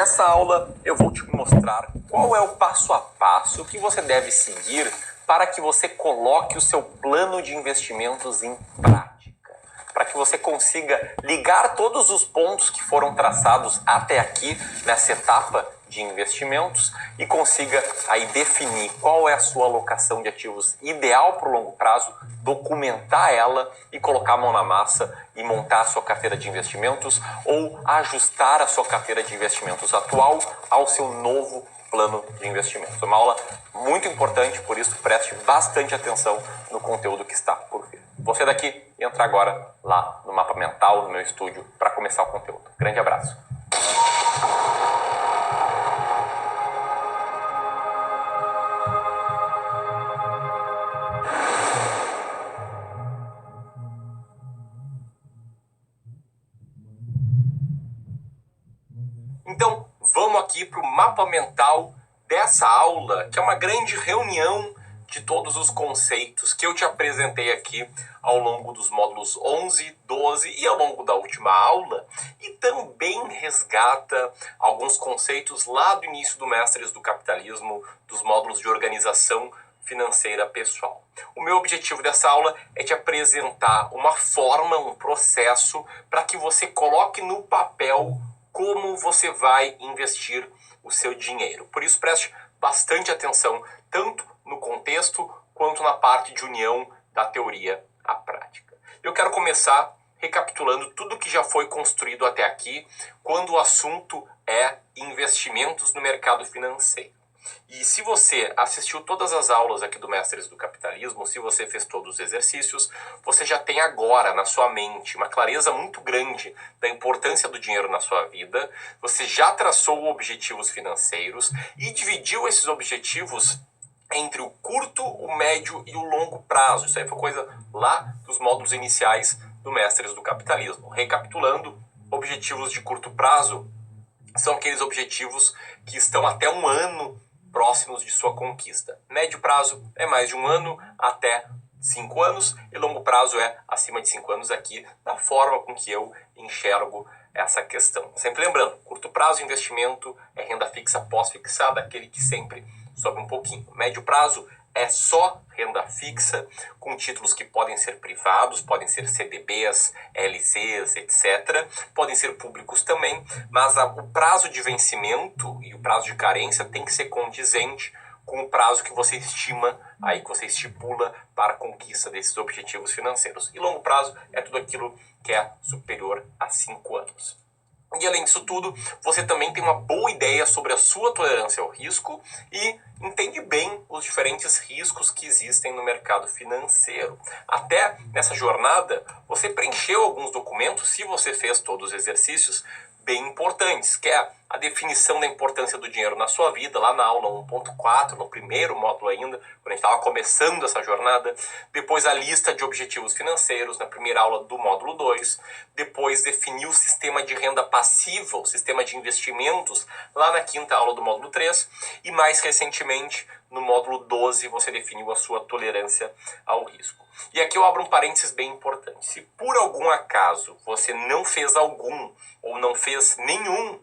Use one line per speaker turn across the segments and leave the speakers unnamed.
Nessa aula eu vou te mostrar qual é o passo a passo que você deve seguir para que você coloque o seu plano de investimentos em prática, para que você consiga ligar todos os pontos que foram traçados até aqui nessa etapa de investimentos e consiga aí definir qual é a sua alocação de ativos ideal para o longo prazo, documentar ela e colocar a mão na massa e montar a sua carteira de investimentos ou ajustar a sua carteira de investimentos atual ao seu novo plano de investimentos. É uma aula muito importante, por isso preste bastante atenção no conteúdo que está por vir. Você daqui entra agora lá no Mapa Mental, no meu estúdio, para começar o conteúdo. Grande abraço. Então, vamos aqui para o mapa mental dessa aula, que é uma grande reunião de todos os conceitos que eu te apresentei aqui ao longo dos módulos 11, 12 e ao longo da última aula, e também resgata alguns conceitos lá do início do Mestres do Capitalismo, dos módulos de organização financeira pessoal. O meu objetivo dessa aula é te apresentar uma forma, um processo, para que você coloque no papel como você vai investir o seu dinheiro. Por isso, preste bastante atenção, tanto no contexto quanto na parte de união da teoria à prática. Eu quero começar recapitulando tudo que já foi construído até aqui, quando o assunto é investimentos no mercado financeiro. E se você assistiu todas as aulas aqui do Mestres do Capitalismo, se você fez todos os exercícios, você já tem agora na sua mente uma clareza muito grande da importância do dinheiro na sua vida, você já traçou objetivos financeiros e dividiu esses objetivos entre o curto, o médio e o longo prazo. Isso aí foi coisa lá dos módulos iniciais do Mestres do Capitalismo. Recapitulando, objetivos de curto prazo são aqueles objetivos que estão até um ano próximos de sua conquista. Médio prazo é mais de um ano até 5 anos e longo prazo é acima de 5 anos aqui, da forma com que eu enxergo essa questão. Sempre lembrando, curto prazo investimento é renda fixa pós-fixada, aquele que sempre sobe um pouquinho. Médio prazo é só renda fixa, com títulos que podem ser privados, podem ser CDBs, LCs, etc. Podem ser públicos também, mas o prazo de vencimento e o prazo de carência tem que ser condizente com o prazo que você estima, aí que você estipula para a conquista desses objetivos financeiros. E longo prazo é tudo aquilo que é superior a 5 anos. E além disso tudo, você também tem uma boa ideia sobre a sua tolerância ao risco e entende bem os diferentes riscos que existem no mercado financeiro. Até nessa jornada, você preencheu alguns documentos, se você fez todos os exercícios, bem importantes, que é a definição da importância do dinheiro na sua vida, lá na aula 1.4, no primeiro módulo ainda, quando a gente estava começando essa jornada. Depois a lista de objetivos financeiros, na primeira aula do módulo 2. Depois definir o sistema de renda passiva, o sistema de investimentos, lá na quinta aula do módulo 3. E mais recentemente, no módulo 12, você definiu a sua tolerância ao risco. E aqui eu abro um parênteses bem importante. Se por algum acaso você não fez algum ou não fez nenhum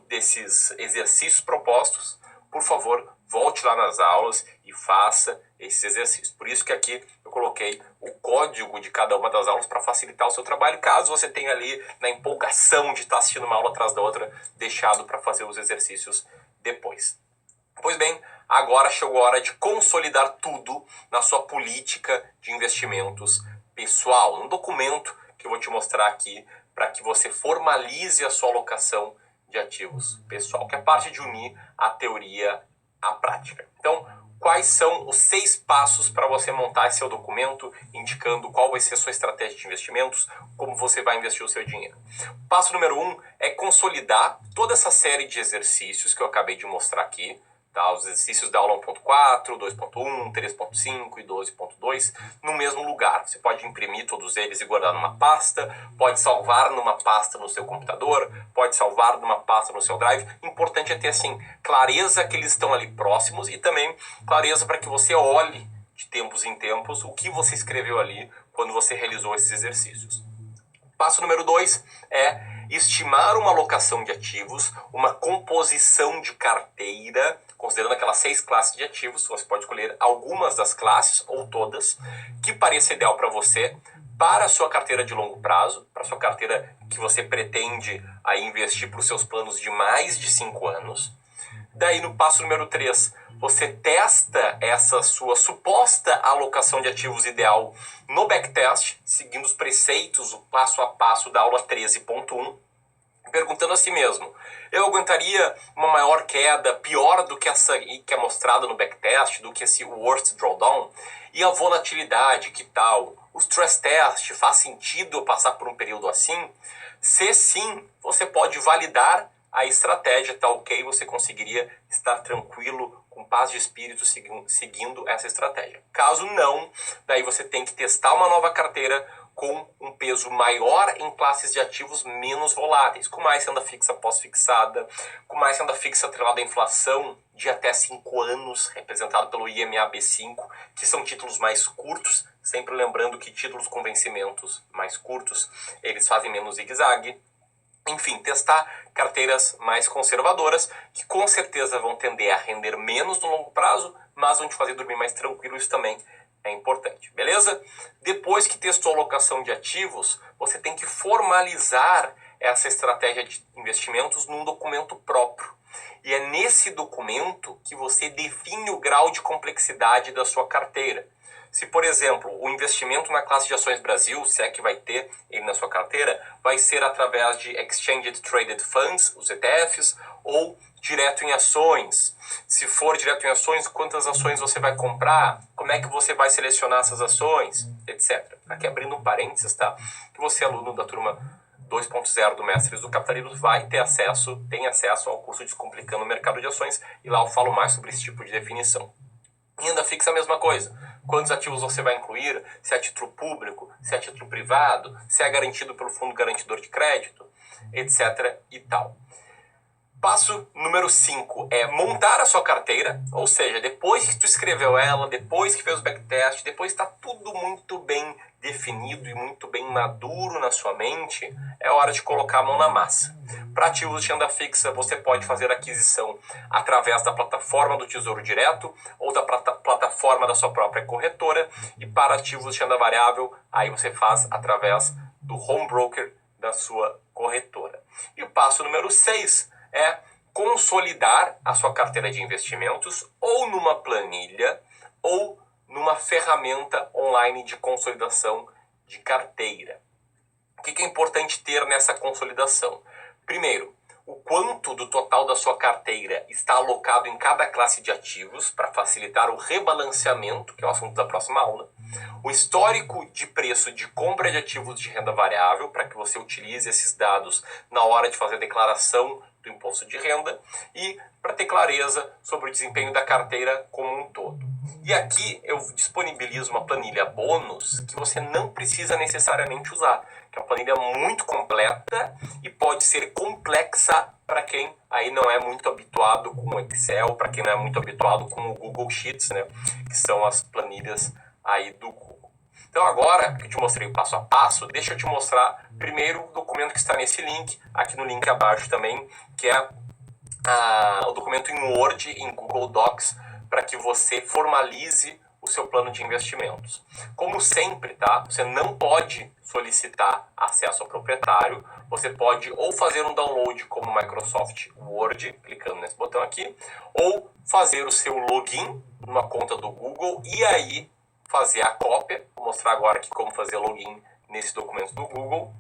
desses exercícios propostos, por favor, volte lá nas aulas e faça esses exercícios. Por isso que aqui eu coloquei o código de cada uma das aulas para facilitar o seu trabalho, caso você tenha ali, na empolgação de estar assistindo uma aula atrás da outra, deixado para fazer os exercícios depois. Pois bem, agora chegou a hora de consolidar tudo na sua política de investimentos pessoal. Um documento que eu vou te mostrar aqui para que você formalize a sua alocação de ativos pessoal, que é parte de unir a teoria à prática. Então, quais são os 6 passos para você montar esse seu documento, indicando qual vai ser a sua estratégia de investimentos, como você vai investir o seu dinheiro? Passo número 1 é consolidar toda essa série de exercícios que eu acabei de mostrar aqui, tá? Os exercícios da aula 1.4, 2.1, 3.5 e 12.2 no mesmo lugar. Você pode imprimir todos eles e guardar numa pasta, pode salvar numa pasta no seu computador, pode salvar numa pasta no seu drive. Importante é ter assim clareza que eles estão ali próximos e também clareza para que você olhe de tempos em tempos o que você escreveu ali quando você realizou esses exercícios. Passo número 2 é estimar uma alocação de ativos, uma composição de carteira, considerando aquelas 6 classes de ativos. Você pode escolher algumas das classes ou todas que pareça ideal para você, para a sua carteira de longo prazo, para a sua carteira que você pretende aí investir para os seus planos de mais de 5 anos. Daí no passo número 3, você testa essa sua suposta alocação de ativos ideal no backtest, seguindo os preceitos, o passo a passo da aula 13.1, perguntando a si mesmo: eu aguentaria uma maior queda, pior do que essa que é mostrada no backtest, do que esse worst drawdown? E a volatilidade, que tal? O stress test, faz sentido eu passar por um período assim? Se sim, você pode validar a estratégia, tá ok? Você conseguiria estar tranquilo, com paz de espírito, seguindo essa estratégia. Caso não, daí você tem que testar uma nova carteira com um peso maior em classes de ativos menos voláteis, com mais renda fixa pós-fixada, com mais renda fixa atrelada à inflação de até 5 anos, representado pelo IMA B5, que são títulos mais curtos, sempre lembrando que títulos com vencimentos mais curtos, eles fazem menos zigue-zague. Enfim, testar carteiras mais conservadoras, que com certeza vão tender a render menos no longo prazo, mas vão te fazer dormir mais tranquilo. Isso também é importante, beleza? Depois que testou a alocação de ativos, você tem que formalizar essa estratégia de investimentos num documento próprio. E é nesse documento que você define o grau de complexidade da sua carteira. Se, por exemplo, o investimento na classe de ações Brasil, se é que vai ter ele na sua carteira, vai ser através de Exchange Traded Funds, os ETFs, ou direto em ações. Se for direto em ações, quantas ações você vai comprar? Como é que você vai selecionar essas ações? Etc. Aqui abrindo um parênteses, tá? Que você, aluno da turma 2.0 do Mestres do Capitalismo, vai ter acesso, tem acesso ao curso Descomplicando o Mercado de Ações, e lá eu falo mais sobre esse tipo de definição. Renda fixa é a mesma coisa. Quantos ativos você vai incluir? Se é título público, se é título privado, se é garantido pelo fundo garantidor de crédito, etc. e tal. Passo número 5 é montar a sua carteira, ou seja, depois que tu escreveu ela, depois que fez o backtest, depois está tudo muito bem definido e muito bem maduro na sua mente, é hora de colocar a mão na massa. Para ativos de renda fixa, você pode fazer aquisição através da plataforma do Tesouro Direto ou da plataforma da sua própria corretora, e para ativos de renda variável, aí você faz através do home broker da sua corretora. E o passo número 6 é consolidar a sua carteira de investimentos ou numa planilha ou numa ferramenta online de consolidação de carteira. O que é importante ter nessa consolidação? Primeiro, o quanto do total da sua carteira está alocado em cada classe de ativos para facilitar o rebalanceamento, que é o assunto da próxima aula. O histórico de preço de compra de ativos de renda variável, para que você utilize esses dados na hora de fazer a declaração do imposto de renda, e para ter clareza sobre o desempenho da carteira como um todo. E aqui eu disponibilizo uma planilha bônus que você não precisa necessariamente usar, que é uma planilha muito completa e pode ser complexa para quem aí não é muito habituado com o Excel, para quem não é muito habituado com o Google Sheets, né, que são as planilhas aí do Google. Então agora que eu te mostrei o passo a passo, deixa eu te mostrar primeiro o documento que está nesse link, aqui no link abaixo também, que é o documento em Word, em Google Docs, para que você formalize o seu plano de investimentos. Como sempre, tá? Você não pode solicitar acesso ao proprietário, você pode ou fazer um download como Microsoft Word, clicando nesse botão aqui, ou fazer o seu login numa conta do Google e aí fazer a cópia. Vou mostrar agora aqui como fazer login nesse documento do Google.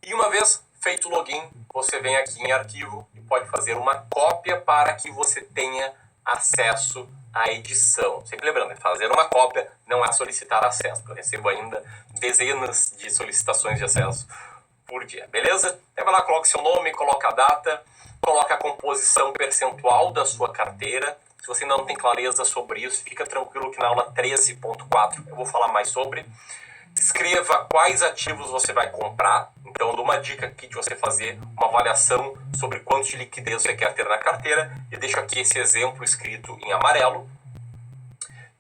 E uma vez feito o login, você vem aqui em arquivo e pode fazer uma cópia para que você tenha acesso à edição. Sempre lembrando, fazer uma cópia não é solicitar acesso. Eu recebo ainda dezenas de solicitações de acesso por dia, beleza? Então vai lá, coloca seu nome, coloca a data, coloca a composição percentual da sua carteira. Se você ainda não tem clareza sobre isso, fica tranquilo que na aula 13.4 eu vou falar mais sobre. Escreva quais ativos você vai comprar. Então, eu dou uma dica aqui de você fazer uma avaliação sobre quanto de liquidez você quer ter na carteira. E deixo aqui esse exemplo escrito em amarelo.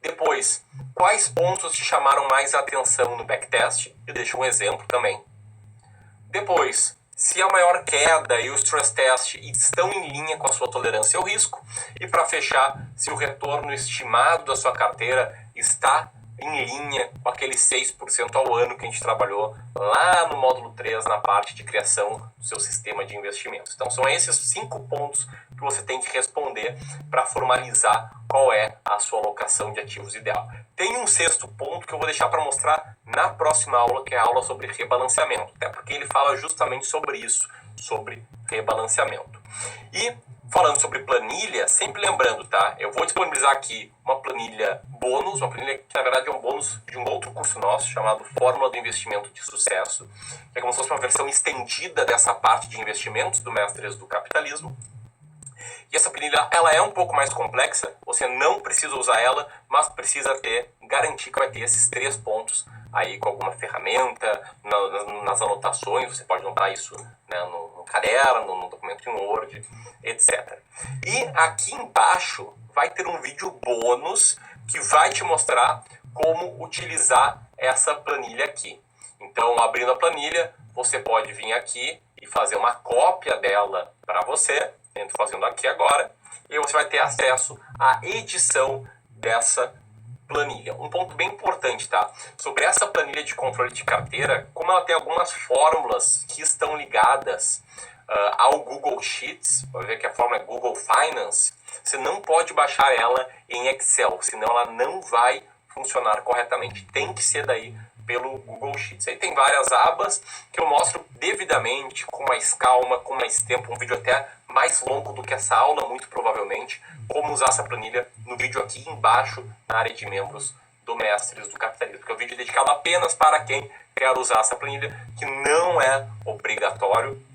Depois, quais pontos te chamaram mais a atenção no backtest? Eu deixo um exemplo também. Depois, se a maior queda e o stress test estão em linha com a sua tolerância ao risco. E para fechar, se o retorno estimado da sua carteira está em linha com aquele 6% ao ano que a gente trabalhou lá no módulo 3, na parte de criação do seu sistema de investimentos. Então são esses 5 pontos que você tem que responder para formalizar qual é a sua alocação de ativos ideal. Tem um 6º ponto que eu vou deixar para mostrar na próxima aula, que é a aula sobre rebalanceamento, até porque ele fala justamente sobre isso, sobre rebalanceamento. E falando sobre planilha, sempre lembrando, tá? Eu vou disponibilizar aqui uma planilha bônus, uma planilha que na verdade é um bônus de um outro curso nosso, chamado Fórmula do Investimento de Sucesso, que é como se fosse uma versão estendida dessa parte de investimentos do Mestres do Capitalismo. E essa planilha, ela é um pouco mais complexa, você não precisa usar ela, mas precisa garantir que vai ter esses 3 pontos aí com alguma ferramenta, nas anotações, você pode anotar isso, né, no caderno, no documento em Word, etc. E aqui embaixo vai ter um vídeo bônus que vai te mostrar como utilizar essa planilha aqui. Então, abrindo a planilha, você pode vir aqui e fazer uma cópia dela para você. Estou fazendo aqui agora. E você vai ter acesso à edição dessa planilha. Um ponto bem importante, tá? Sobre essa planilha de controle de carteira, como ela tem algumas fórmulas que estão ligadas ao Google Sheets, vai ver que a fórmula é Google Finance, você não pode baixar ela em Excel, senão ela não vai funcionar corretamente. Tem que ser daí pelo Google Sheets. Aí tem várias abas que eu mostro devidamente, com mais calma, com mais tempo, um vídeo até mais longo do que essa aula, muito provavelmente, como usar essa planilha no vídeo aqui embaixo, na área de membros do Mestres do Capitalismo, porque é um vídeo dedicado apenas para quem quer usar essa planilha, que não é obrigatório.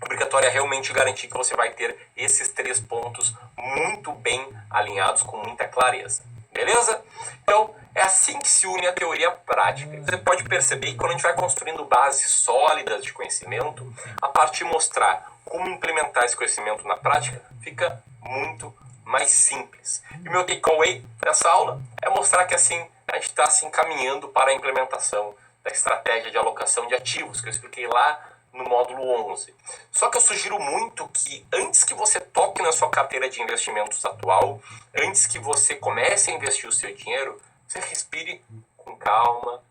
Obrigatório é realmente garantir que você vai ter esses 3 pontos muito bem alinhados, com muita clareza. Beleza? Então, é assim que se une a teoria à prática. Você pode perceber que quando a gente vai construindo bases sólidas de conhecimento, a parte de mostrar como implementar esse conhecimento na prática fica muito mais simples. E o meu takeaway dessa aula é mostrar que assim a gente está se encaminhando para a implementação da estratégia de alocação de ativos, que eu expliquei lá no módulo 11. Só que eu sugiro muito que antes que você toque na sua carteira de investimentos atual, antes que você comece a investir o seu dinheiro, você respire com calma,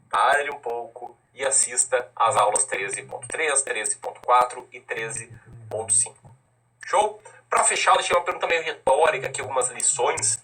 pare um pouco e assista às aulas 13.3, 13.4 e 13.5. Show? Para fechar, eu deixei uma pergunta meio retórica aqui, algumas lições,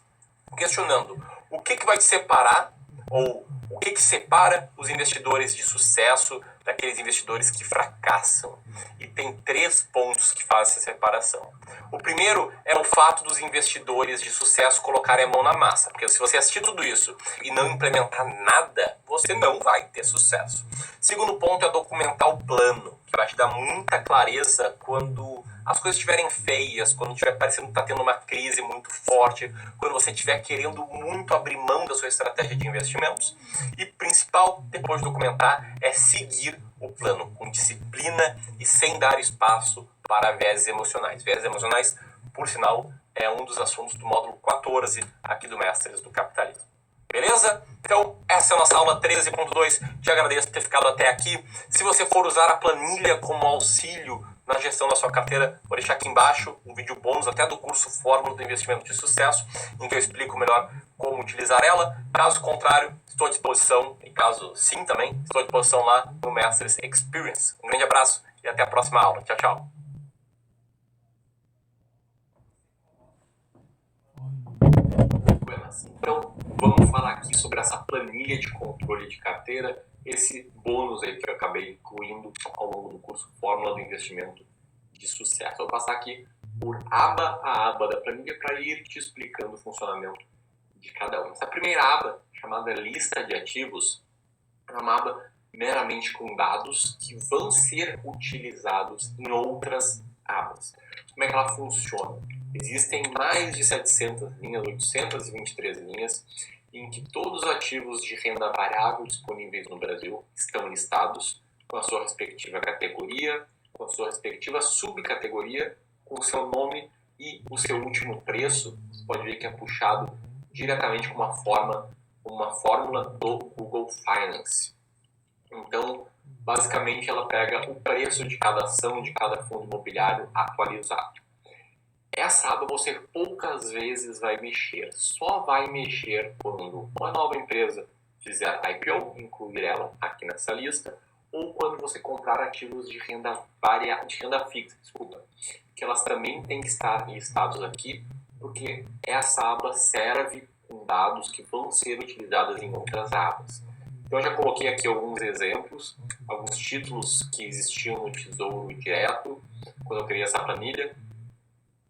questionando o que vai te separar, ou o que separa os investidores de sucesso daqueles investidores que fracassam. E tem 3 pontos que fazem essa separação. O primeiro é o fato dos investidores de sucesso colocarem a mão na massa. Porque se você assistir tudo isso e não implementar nada, você não vai ter sucesso. Segundo ponto é documentar o plano, que vai te dar muita clareza quando as coisas estiverem feias, quando estiver parecendo que está tendo uma crise muito forte, quando você estiver querendo muito abrir mão da sua estratégia de investimentos. E principal, depois de documentar, é seguir o plano com disciplina e sem dar espaço para viéses emocionais. Viéses emocionais, por sinal, é um dos assuntos do módulo 14 aqui do Mestres do Capitalismo. Beleza? Então, essa é a nossa aula 13.2. Te agradeço por ter ficado até aqui. Se você for usar a planilha como auxílio na gestão da sua carteira, vou deixar aqui embaixo um vídeo bônus até do curso Fórmula do Investimento de Sucesso, em que eu explico melhor como utilizar ela. Caso contrário, estou à disposição, e caso sim também, estou à disposição lá no Mestres Experience. Um grande abraço e até a próxima aula. Tchau, tchau. Então, vamos falar aqui sobre essa planilha de controle de carteira, esse bônus aí que eu acabei incluindo ao longo do curso Fórmula do Investimento de Sucesso. Eu vou passar aqui por aba a aba da planilha para ir te explicando o funcionamento de cada uma. Essa primeira aba, chamada Lista de Ativos, é uma aba meramente com dados que vão ser utilizados em outras abas. Como é que ela funciona? Existem mais de 700 linhas, 823 linhas, em que todos os ativos de renda variável disponíveis no Brasil estão listados com a sua respectiva categoria, com a sua respectiva subcategoria, com o seu nome e o seu último preço. Você pode ver que é puxado diretamente com uma fórmula do Google Finance. Então, Basicamente, ela pega o preço de cada ação de cada fundo imobiliário atualizado. Essa aba você poucas vezes vai mexer. Só vai mexer quando uma nova empresa fizer IPO, incluir ela aqui nessa lista, ou quando você comprar ativos de renda fixa, que elas também têm que estar listados aqui, porque essa aba serve com dados que vão ser utilizados em outras abas. Então eu já coloquei aqui alguns exemplos, alguns títulos que existiam no Tesouro Direto, quando eu criei essa planilha.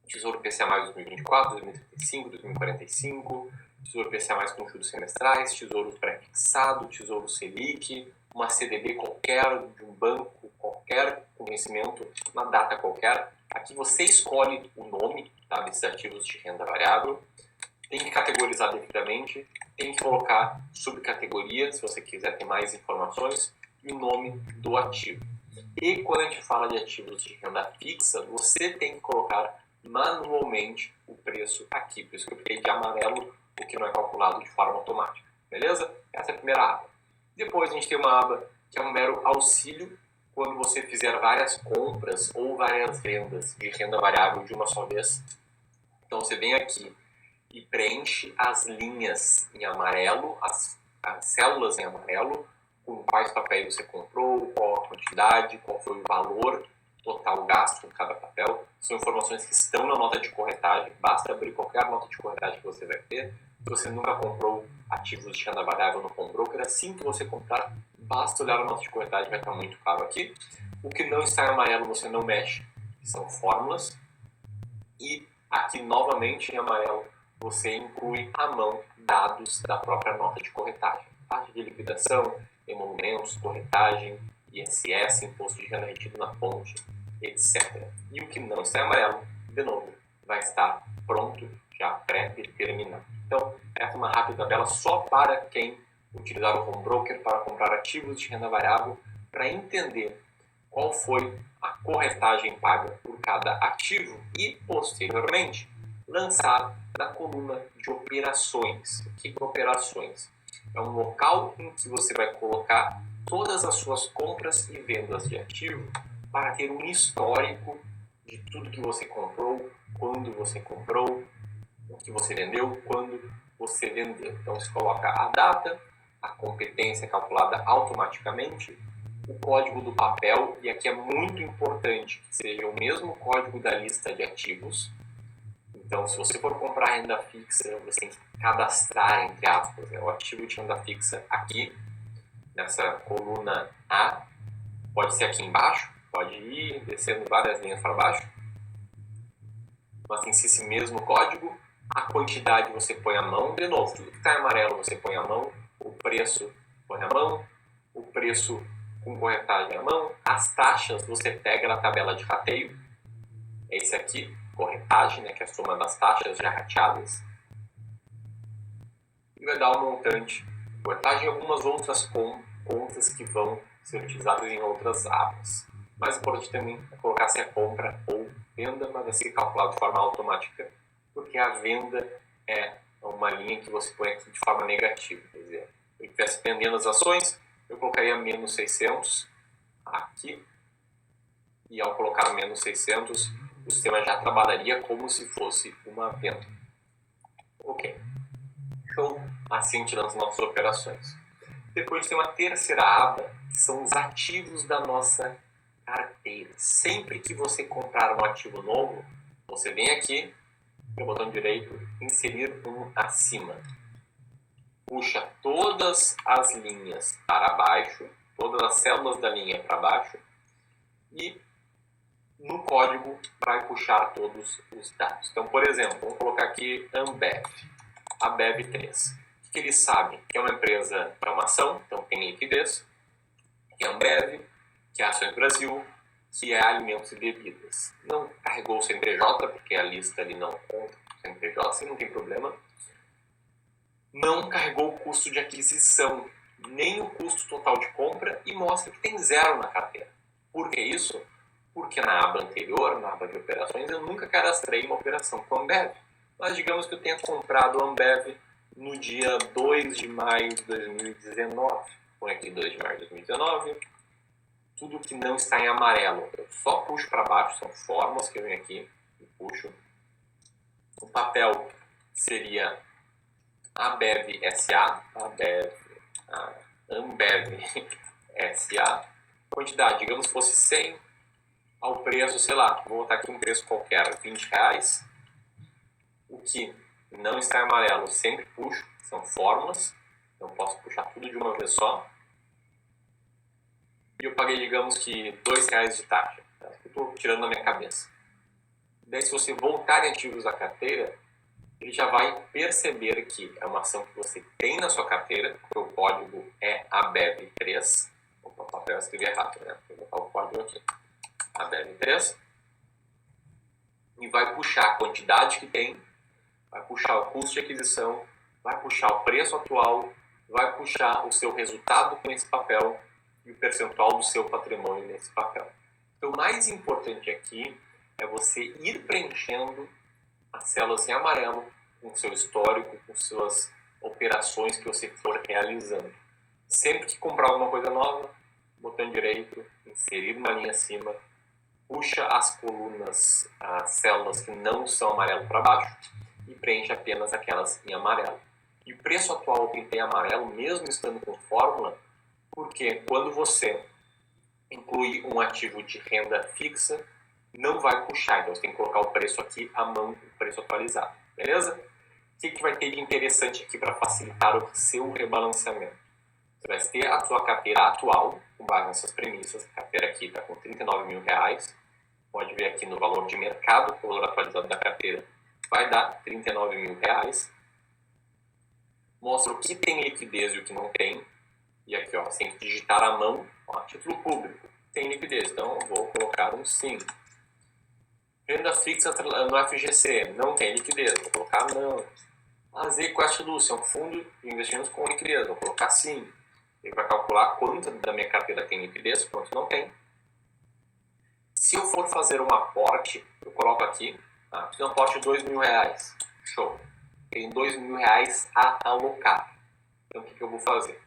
Tesouro PCA+, 2024, 2035, 2045, Tesouro PCA+, com juros semestrais, Tesouro pré-fixado, Tesouro Selic, uma CDB qualquer, de um banco qualquer, com vencimento na data qualquer. Aqui você escolhe o nome, tá, desses ativos de renda variável, tem que categorizar devidamente, tem que colocar subcategoria, se você quiser ter mais informações, e o nome do ativo. E quando a gente fala de ativos de renda fixa, você tem que colocar manualmente o preço aqui. Por isso que eu fiquei de amarelo, o que não é calculado de forma automática. Beleza? Essa é a primeira aba. Depois a gente tem uma aba que é um mero auxílio quando você fizer várias compras ou várias vendas de renda variável de uma só vez. Então você vem aqui e preenche as linhas em amarelo, as células em amarelo, com quais papéis você comprou, qual a quantidade, qual foi o valor total gasto em cada papel. São informações que estão na nota de corretagem. Basta abrir qualquer nota de corretagem que você vai ter. Se você nunca comprou ativos de renda variável no home broker, assim que você comprar, basta olhar a nota de corretagem, vai estar muito claro aqui. O que não está em amarelo você não mexe, que são fórmulas. E aqui novamente em amarelo você inclui à mão dados da própria nota de corretagem. Taxa de liquidação, emolumentos, corretagem, ISS, imposto de renda retido na fonte, etc. E o que não está em amarelo, de novo, vai estar pronto, já pré-determinado. Então, essa é uma rápida tabela só para quem utilizar o home broker para comprar ativos de renda variável, para entender qual foi a corretagem paga por cada ativo e, posteriormente, lançar na coluna de operações. O que é operações? É um local em que você vai colocar todas as suas compras e vendas de ativo para ter um histórico de tudo que você comprou, quando você comprou, o que você vendeu, quando você vendeu. Então você coloca a data, a competência calculada automaticamente, o código do papel, e aqui é muito importante que seja o mesmo código da lista de ativos. Então, se você for comprar renda fixa, você tem que cadastrar, entre aspas, o ativo de renda fixa aqui, nessa coluna A. Pode ser aqui embaixo, pode ir descendo várias linhas para baixo. Mas tem que ser esse mesmo código. A quantidade você põe à mão. De novo, tudo que está em amarelo você põe à mão. O preço põe à mão. O preço com corretagem à mão. As taxas você pega na tabela de rateio. É esse aqui, corretagem, né, que é a soma das taxas já rateadas. E vai dar um montante. Corretagem e algumas outras contas que vão ser utilizadas em outras abas. Mais importante também é colocar se é compra ou venda, mas vai ser calculado de forma automática, porque a venda é uma linha que você põe aqui de forma negativa. Quer dizer, se eu estivesse vendendo as ações, eu colocaria menos 600 aqui, e ao colocar menos 600, o sistema já trabalharia como se fosse uma venda. Ok. Então, assim tiramos nossas operações. Depois tem uma terceira aba, que são os ativos da nossa carteira. Sempre que você comprar um ativo novo, você vem aqui, no botão direito, inserir um acima. Puxa todas as linhas para baixo, todas as células da linha para baixo, e no código vai puxar todos os dados. Então, por exemplo, vamos colocar aqui Ambev, a BEV3. O que eles sabem? Que é uma empresa para uma ação, então tem liquidez, que é Ambev, que é Ações Brasil, que é alimentos e bebidas. Não carregou o CNPJ, porque a lista ali não conta o CNPJ, assim não tem problema. Não carregou o custo de aquisição, nem o custo total de compra, e mostra que tem zero na carteira. Por que isso? Porque na aba anterior, na aba de operações, eu nunca cadastrei uma operação com a Ambev. Mas digamos que eu tenha comprado a Ambev no dia 2 de maio de 2019. Põe aqui 2 de maio de 2019. tudo que não está em amarelo, eu só puxo para baixo, são fórmulas que eu venho aqui e puxo. O papel seria Ambev SA, Ambev SA, quantidade, digamos que fosse 100, ao preço, sei lá, vou botar aqui um preço qualquer, R$20. O que não está em amarelo, sempre puxo, são fórmulas, então posso puxar tudo de uma vez só. E eu paguei, digamos que R$2 de taxa, tá? Eu estou tirando da minha cabeça. Daí, se você voltar em ativos da carteira, ele já vai perceber que é uma ação que você tem na sua carteira, porque o código é ABEV3. Opa, o papel eu escrevi errado, né? Vou botar o código aqui. ABEV3. E vai puxar a quantidade que tem, vai puxar o custo de aquisição, vai puxar o preço atual, vai puxar o seu resultado com esse papel e o percentual do seu patrimônio nesse papel. Então, o mais importante aqui é você ir preenchendo as células em amarelo com o seu histórico, com suas operações que você for realizando. Sempre que comprar alguma coisa nova, botão direito, inserir uma linha acima, puxa as colunas, as células que não são amarelo para baixo e preenche apenas aquelas em amarelo. E o preço atual tem que ter amarelo, mesmo estando com fórmula, porque quando você inclui um ativo de renda fixa, não vai puxar, então você tem que colocar o preço aqui à mão, o preço atualizado, beleza? O que vai ter de interessante aqui para facilitar o seu rebalanceamento? Você vai ter a sua carteira atual, com base nessas premissas. A carteira aqui está com R$39 mil. Pode ver aqui no valor de mercado, o valor atualizado da carteira vai dar R$39 mil. Mostra o que tem liquidez e o que não tem. E aqui, ó, você tem que digitar à mão, ó, título público, tem liquidez, então eu vou colocar um sim. Renda fixa no FGC, não tem liquidez, vou colocar não. A ZQuest Lucy é um fundo de investimentos com liquidez, vou colocar sim. Ele vai calcular quanto da minha carteira tem liquidez, quanto não tem. Se eu for fazer um aporte, eu coloco aqui, fiz um aporte de R$2 mil, show. Tem R$2 mil a alocar. Então o que eu vou fazer?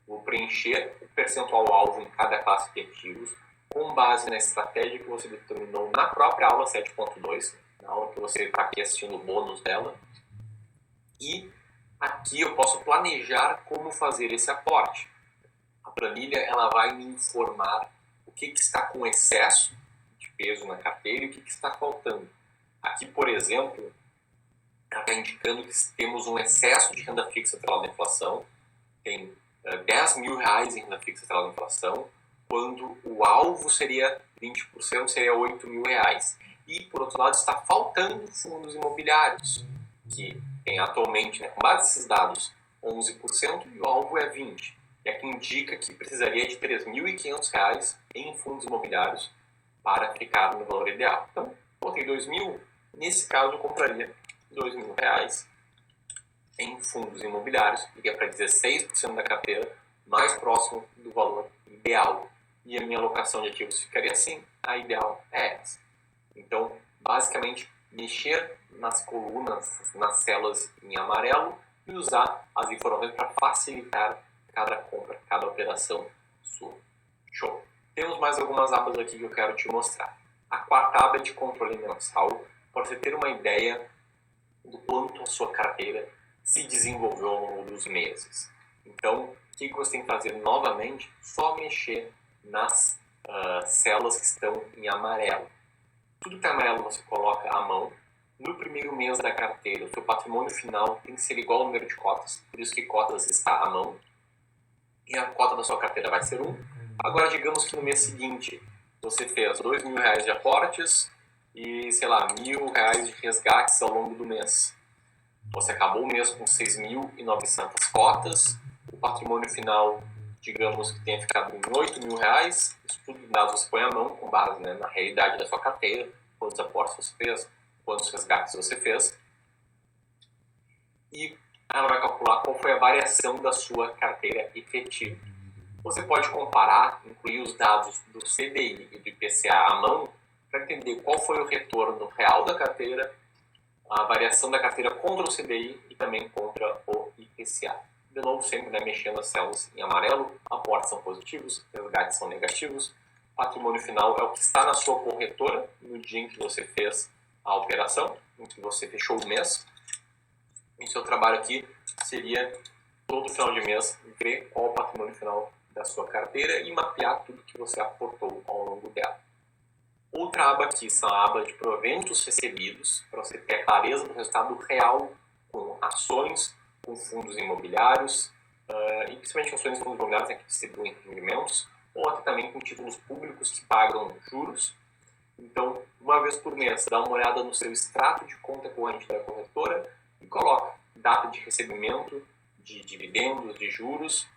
Vou preencher o percentual alvo em cada classe de ativos, com base na estratégia que você determinou na própria aula 7.2, na aula que você está aqui assistindo o bônus dela. E aqui eu posso planejar como fazer esse aporte. A planilha ela vai me informar o que está com excesso de peso na carteira e o que está faltando. Aqui, por exemplo, ela está indicando que temos um excesso de renda fixa atrelada à inflação, tem R$10 mil em renda fixa atrelada à inflação, quando o alvo seria 20%, seria R$8 mil. E, por outro lado, está faltando fundos imobiliários, que tem atualmente, com base nesses dados, 11% e o alvo é 20%. E aqui indica que precisaria de R$3.500 em fundos imobiliários para ficar no valor ideal. Então, botei 2 mil, nesse caso eu compraria R$2 mil em fundos imobiliários, que é para 16% da carteira, mais próximo do valor ideal. E a minha alocação de ativos ficaria assim, a ideal é essa. Então, basicamente, mexer nas colunas, nas células em amarelo e usar as informações para facilitar cada compra, cada operação sua. Show! Temos mais algumas abas aqui que eu quero te mostrar. A quarta aba é de controle mensal, para você ter uma ideia do quanto a sua carteira se desenvolveu ao longo dos meses. Então, o que você tem que fazer novamente? Só mexer nas células que estão em amarelo. Tudo que é amarelo você coloca à mão. No primeiro mês da carteira, o seu patrimônio final tem que ser igual ao número de cotas, por isso que cotas está à mão. E a cota da sua carteira vai ser 1. Agora, digamos que no mês seguinte, você fez R$2 mil de aportes e, sei lá, R$1.000 de resgates ao longo do mês. Você acabou o mês com 6.900 cotas, o patrimônio final, digamos que tenha ficado em R$8 mil, isso tudo dados você põe à mão com base, né, na realidade da sua carteira, quantos aportes você fez, quantos resgates você fez, e ela vai calcular qual foi a variação da sua carteira efetiva. Você pode comparar, incluir os dados do CDI e do IPCA à mão, para entender qual foi o retorno real da carteira, a variação da carteira contra o CDI e também contra o IPCA. De novo, sempre, né, mexendo as células em amarelo, aportes são positivos, resgates são negativos, Patrimônio final é o que está na sua corretora no dia em que você fez a operação, em que você fechou o mês. E seu trabalho aqui seria, todo final de mês, ver qual o patrimônio final da sua carteira e mapear tudo que você aportou ao longo dela. Outra aba aqui são a aba de proventos recebidos, para você ter clareza do resultado real com ações, com fundos imobiliários, e principalmente ações e fundos imobiliários, que distribuem rendimentos, ou até também com títulos públicos que pagam juros. Então, uma vez por mês, dá uma olhada no seu extrato de conta corrente da corretora e coloca data de recebimento de dividendos, de juros,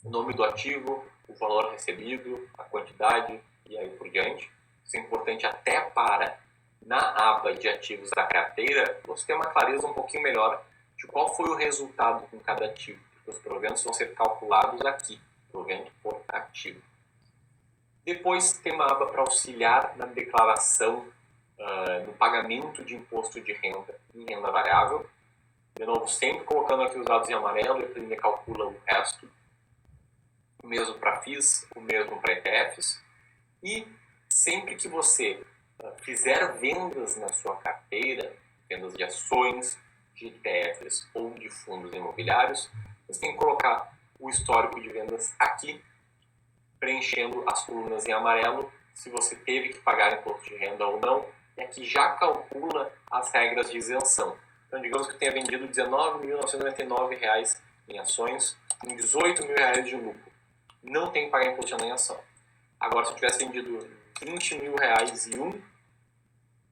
o nome do ativo, o valor recebido, a quantidade e aí por diante. Isso é importante até para, na aba de ativos da carteira, você ter uma clareza um pouquinho melhor de qual foi o resultado com cada ativo, porque os proventos vão ser calculados aqui, provento por ativo. Depois tem uma aba para auxiliar na declaração, no pagamento de imposto de renda em renda variável. De novo, sempre colocando aqui os dados em amarelo, e a planilha calcula o resto. O mesmo para FIIs, o mesmo para ETFs. E sempre que você fizer vendas na sua carteira, vendas de ações, de ETFs ou de fundos imobiliários, você tem que colocar o histórico de vendas aqui, preenchendo as colunas em amarelo, se você teve que pagar imposto de renda ou não, e aqui já calcula as regras de isenção. Então, digamos que eu tenha vendido R$ 19.999 em ações, com R$ 18.000 de lucro. Não tem que pagar imposto de renda em ação. Agora, se eu tivesse vendido R$ 20.000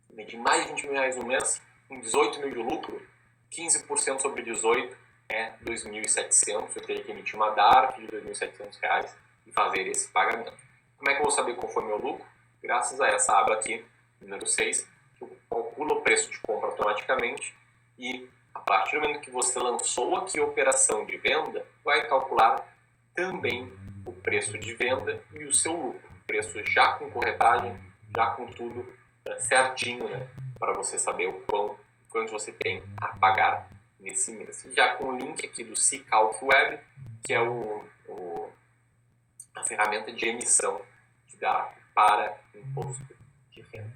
vendi mais de R$ 20.000 no mês, com 18 mil de lucro, 15% sobre 18 é 2.700. Eu teria que emitir uma DARF de R$ 2.700 e fazer esse pagamento. Como é que eu vou saber qual foi meu lucro? Graças a essa aba aqui, número 6, que calcula o preço de compra automaticamente e a partir do momento que você lançou aqui a operação de venda, vai calcular também o preço de venda e o seu lucro. Preço já com corretagem, já com tudo certinho, né? Para você saber o quanto você tem a pagar nesse mês. E já com o link aqui do Cicalc Web, que é a ferramenta de emissão de dados para imposto de renda.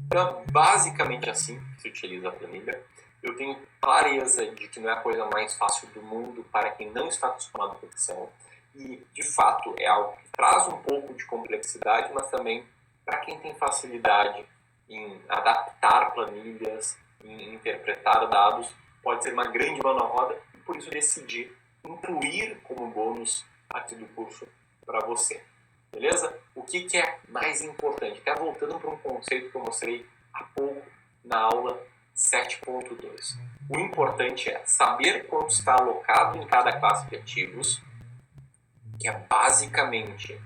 Então, basicamente assim que se utiliza a planilha. Eu tenho clareza de que não é a coisa mais fácil do mundo para quem não está acostumado com Excel. E, de fato, é algo que traz um pouco de complexidade, mas também para quem tem facilidade em adaptar planilhas, em interpretar dados, pode ser uma grande mão na roda e, por isso, decidi incluir como bônus aqui do curso para você. Beleza? O que é mais importante? Até voltando para um conceito que eu mostrei há pouco na aula 7.2. O importante é saber quanto está alocado em cada classe de ativos, que é basicamente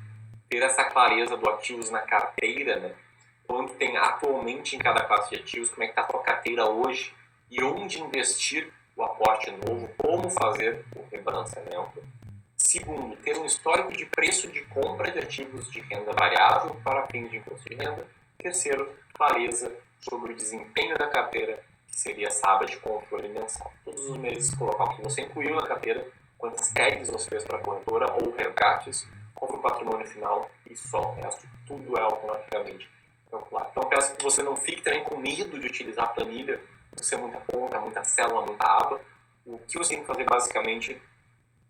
ter essa clareza do ativos na carteira, né? Quanto tem atualmente em cada classe de ativos, como é que está a tua carteira hoje e onde investir o aporte novo, como fazer o rebalanceamento. Segundo, ter um histórico de preço de compra de ativos de renda variável para fins de imposto de renda. Terceiro, clareza sobre o desempenho da carteira, que seria essa aba de controle mensal. Todos os meses colocar o que você incluiu na carteira, quantas tags você fez para a corretora ou resgates, qual foi o patrimônio final e só o resto. Tudo é automaticamente calculado. Então, peço que você não fique também com medo de utilizar a planilha, você é muita conta, muita célula, muita aba. O que você tem que fazer basicamente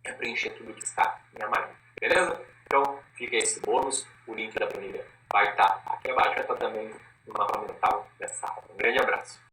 é preencher tudo que está em amarelo. Beleza? Então, fica esse bônus. O link da planilha vai estar aqui abaixo, vai estar também no mapa mental dessa aula. Um grande abraço.